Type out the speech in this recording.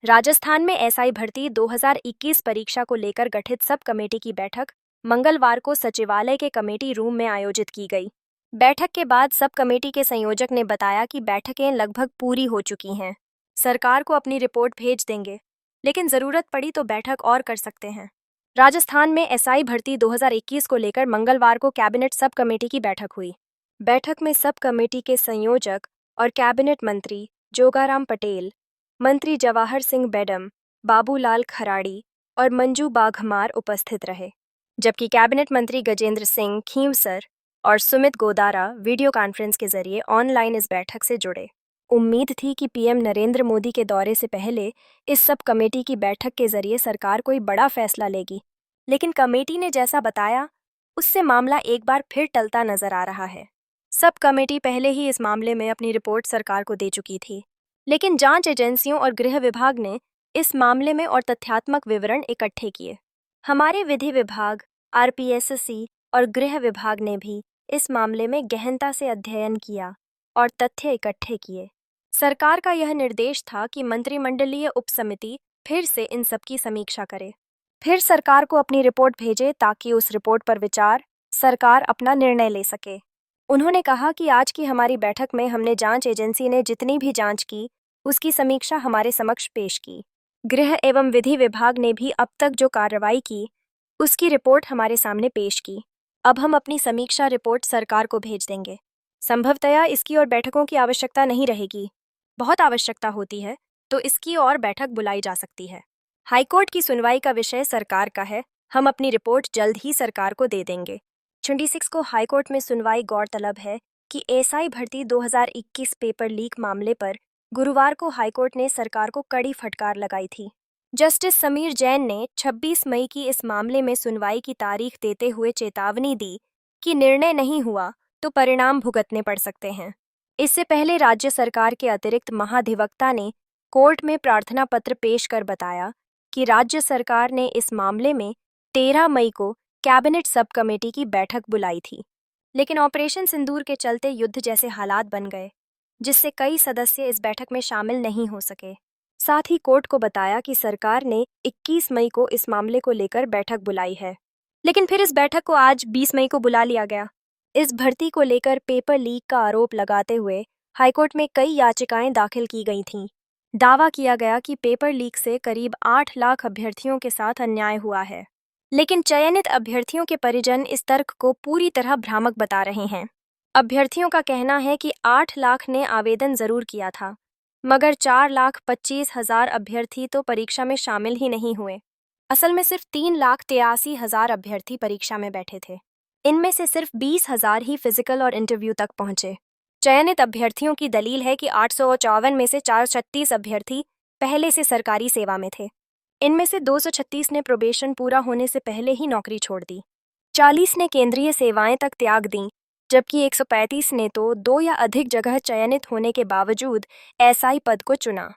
राजस्थान में एसआई भर्ती 2021 परीक्षा को लेकर गठित सब कमेटी की बैठक मंगलवार को सचिवालय के कमेटी रूम में आयोजित की गई। बैठक के बाद सब कमेटी के संयोजक ने बताया कि बैठकें लगभग पूरी हो चुकी हैं। सरकार को अपनी रिपोर्ट भेज देंगे, लेकिन जरूरत पड़ी तो बैठक और कर सकते हैं। राजस्थान में एसआई भर्ती 2021 को लेकर मंगलवार को कैबिनेट सब कमेटी की बैठक हुई। बैठक में सब कमेटी के संयोजक और कैबिनेट मंत्री जोगाराम पटेल, मंत्री जवाहर सिंह बेडम, बाबूलाल खराड़ी और मंजू बाघमार उपस्थित रहे, जबकि कैबिनेट मंत्री गजेंद्र सिंह खींवसर और सुमित गोदारा वीडियो कॉन्फ्रेंस के जरिए ऑनलाइन इस बैठक से जुड़े। उम्मीद थी कि पीएम नरेंद्र मोदी के दौरे से पहले इस सब कमेटी की बैठक के जरिए सरकार कोई बड़ा फैसला लेगी, लेकिन कमेटी ने जैसा बताया उससे मामला एक बार फिर टलता नजर आ रहा है। सब कमेटी पहले ही इस मामले में अपनी रिपोर्ट सरकार को दे चुकी थी, लेकिन जांच एजेंसियों और गृह विभाग ने इस मामले में और तथ्यात्मक विवरण इकट्ठे किए। हमारे विधि विभाग, आरपीएससी और गृह विभाग ने भी इस मामले में गहनता से अध्ययन किया और तथ्य इकट्ठे किए। सरकार का यह निर्देश था कि मंत्रिमंडलीय उपसमिति फिर से इन सब की समीक्षा करे, फिर सरकार को अपनी रिपोर्ट भेजे ताकि उस रिपोर्ट पर विचार सरकार अपना निर्णय ले सके। उन्होंने कहा कि आज की हमारी बैठक में हमने जांच एजेंसी ने जितनी भी जांच की उसकी समीक्षा हमारे समक्ष पेश की। गृह एवं विधि विभाग ने भी अब तक जो कार्रवाई की उसकी रिपोर्ट हमारे सामने पेश की। अब हम अपनी समीक्षा रिपोर्ट सरकार को भेज देंगे। संभवतया इसकी और बैठकों की आवश्यकता नहीं रहेगी। बहुत आवश्यकता होती है तो इसकी और बैठक बुलाई जा सकती है। हाईकोर्ट की सुनवाई का विषय सरकार का है। हम अपनी रिपोर्ट जल्द ही सरकार को दे देंगे। 26 को हाईकोर्ट में सुनवाई। गौरतलब है कि एसआई भर्ती 2021 पेपर लीक मामले पर गुरुवार को हाईकोर्ट ने सरकार को कड़ी फटकार लगाई थी। जस्टिस समीर जैन ने 26 मई की इस मामले में सुनवाई की तारीख देते हुए चेतावनी दी कि निर्णय नहीं हुआ तो परिणाम भुगतने पड़ सकते हैं। इससे पहले राज्य सरकार के अतिरिक्त महाधिवक्ता ने कोर्ट में प्रार्थना पत्र पेश कर बताया कि राज्य सरकार ने इस मामले में 13 मई को कैबिनेट सब कमेटी की बैठक बुलाई थी, लेकिन ऑपरेशन सिंदूर के चलते युद्ध जैसे हालात बन गए, जिससे कई सदस्य इस बैठक में शामिल नहीं हो सके। साथ ही कोर्ट को बताया कि सरकार ने 21 मई को इस मामले को लेकर बैठक बुलाई है, लेकिन फिर इस बैठक को आज 20 मई को बुला लिया गया। इस भर्ती को लेकर पेपर लीक का आरोप लगाते हुए हाईकोर्ट में कई याचिकाएं दाखिल की गई थीं। दावा किया गया कि पेपर लीक से करीब 8 लाख अभ्यर्थियों के साथ अन्याय हुआ है, लेकिन चयनित अभ्यर्थियों के परिजन इस तर्क को पूरी तरह भ्रामक बता रहे हैं। अभ्यर्थियों का कहना है कि 8 लाख ने आवेदन जरूर किया था, मगर 4,25,000 अभ्यर्थी तो परीक्षा में शामिल ही नहीं हुए। असल में सिर्फ 3,83,000 अभ्यर्थी परीक्षा में बैठे थे। इनमें से सिर्फ 20,000 ही फिजिकल और इंटरव्यू तक पहुंचे। चयनित अभ्यर्थियों की दलील है कि 854 में से 436 अभ्यर्थी पहले से सरकारी सेवा में थे। इनमें से 236 ने प्रोबेशन पूरा होने से पहले ही नौकरी छोड़ दी। 40 ने केंद्रीय सेवाएं तक त्याग दी, जबकि 135 ने तो 2 या अधिक जगह चयनित होने के बावजूद एसआई पद को चुना।